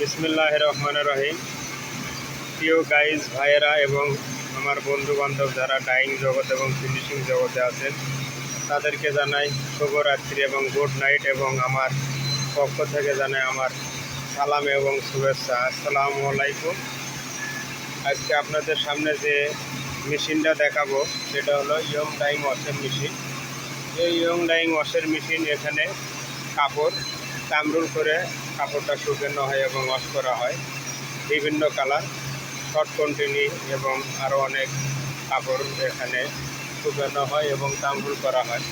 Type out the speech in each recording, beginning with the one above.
বিসমিল্লাহির রহমানির রহিম। প্রিয় গাইজ ভাইয়েরা এবং আমার বন্ধু বান্ধব যারা ডাইং জগৎ এবং ফিনিশিং জগতে আছেন তাদেরকে জানাই শুভরাত্রি এবং গুড নাইট, এবং আমার পক্ষ থেকে জানাই আমার সালাম এবং শুভেচ্ছা। আসসালামু আলাইকুম। আজকে আপনাদের সামনে যে মেশিনটা দেখাবো সেটা হলো ইয়ং ডাইং ওয়াশের মেশিন। এই ইয়ং ডাইং ওয়াশের মেশিন এখানে কাপড় কামরুল করে কাপড়টা শুকানো হয় এবং ওয়াশ করা হয়। বিভিন্ন কালার, শর্ট কন্টিনিউ এবং আরও অনেক কাপড় এখানে শুকানো হয় এবং কামরুল করা হয়।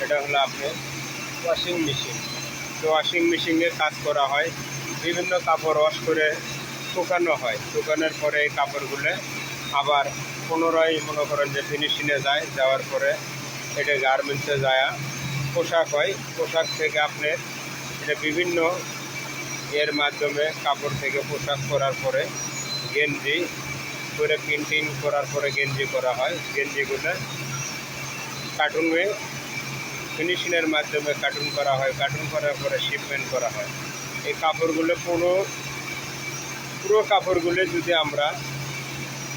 এটা হলো আপনার ওয়াশিং মেশিন। তো ওয়াশিং মেশিনে কাজ করা হয়, বিভিন্ন কাপড় ওয়াশ করে শুকানো হয়। শুকানোর পরে এই কাপড়গুলো আবার পুনরায় মনে করেন যে ফিনিশিংয়ে যায়, যাওয়ার পরে এটা গার্মেন্টসে যায় পোশাক হয়। পোশাক থেকে আপনার এটা বিভিন্ন এর মাধ্যমে কাপড় থেকে পোশাক করার পরে গেঞ্জি করে প্রিন্টিং করার পরে গেঞ্জি করা হয়। গেঞ্জিগুলো কার্টুনে ফিনিশিংয়ের মাধ্যমে কার্টুন করা হয়। কার্টুন করার পরে শিপমেন্ট করা হয়। এই কাপড়গুলো পুরো কাপড়গুলো যদি আমরা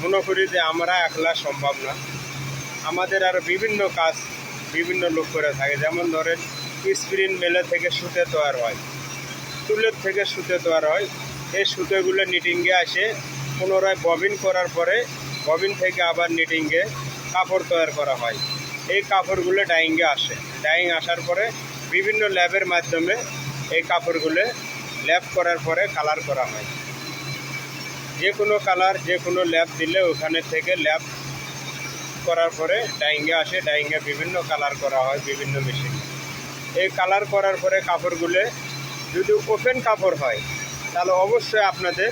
মনে করি যে আমরা একলা সম্ভব না, আমাদের আরও বিভিন্ন কাজ বিভিন্ন লোক করে থাকে। যেমন ধরেন স্প্রিন মেলে থেকে সুতে তৈরি হয়, তুলের থেকে সুতে তৈরি হয়। এই সুতেগুলো নিটিংয়ে আসে, পুনরায় ববিন করার পরে ববিন থেকে আবার নিটিংয়ে কাপড় তৈরি করা হয়। এই কাপড়গুলো ডাইংয়ে আসে। ডাইং আসার পরে বিভিন্ন ল্যাবের মাধ্যমে এই কাপড়গুলো ল্যাব করার পরে কালার করা হয়। যে কোনো কালার যে কোনো ল্যাব দিলে ওখানে থেকে ল্যাব করার পরে ডাইংয়ে আসে। ডাইংয়ে বিভিন্ন কালার করা হয় বিভিন্ন মেশিনে। এই কালার করার পরে কাপড়গুলো যদি ওপেন কাপড় হয় তাহলে অবশ্যই আপনাদের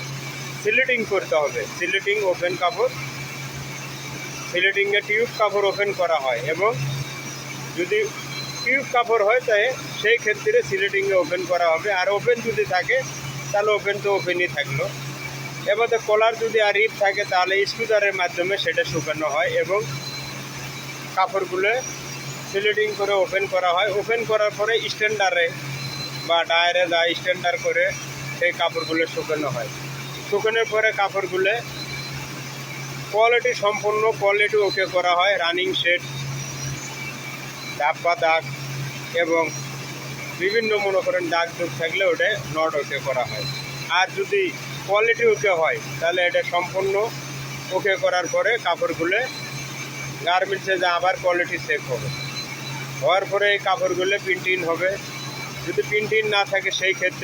সিলেটিং করতে হবে। সিলেটিং ওপেন কাপড়, সিলেটিংয়ে টিউব কাপড় ওপেন করা হয়, এবং যদি টিউব কাপড় হয় তাই সেই ক্ষেত্রে সিলেটিংয়ে ওপেন করা হবে। আর ওপেন যদি থাকে তাহলে ওপেন তো ওপেনই থাকলো। এবারে কলার যদি আর রিপ থাকে তাহলে স্কুটারের মাধ্যমে সেটা শুকানো হয় এবং কাপড়গুলো সিলেটিং করে ওপেন করা হয়। ওপেন করার পরে স্ট্যান্ডারে বা ডায়ারে যা স্ট্যান্ডার করে সেই কাপড়গুলো শুকানো হয়। শুকানোর পরে কাপড়গুলো কোয়ালিটি সম্পূর্ণ কোয়ালিটি ওকে করা হয়। রানিং শেড, ডাব্বা দাগ এবং বিভিন্ন মনে করেন দাগ দুগ থাকলে ওটা নট ওকে করা হয়। আর যদি কোয়ালিটি ওকে হয় তাহলে এটা সম্পূর্ণ ওকে করার পরে কাপড়গুলো গার্মেন্টসে যা আবার কোয়ালিটি চেক হবে। হওয়ার পরে এই কাপড়গুলো প্রিন্টিং হবে। যদি প্রিন্টিং না থাকে সেই ক্ষেত্রে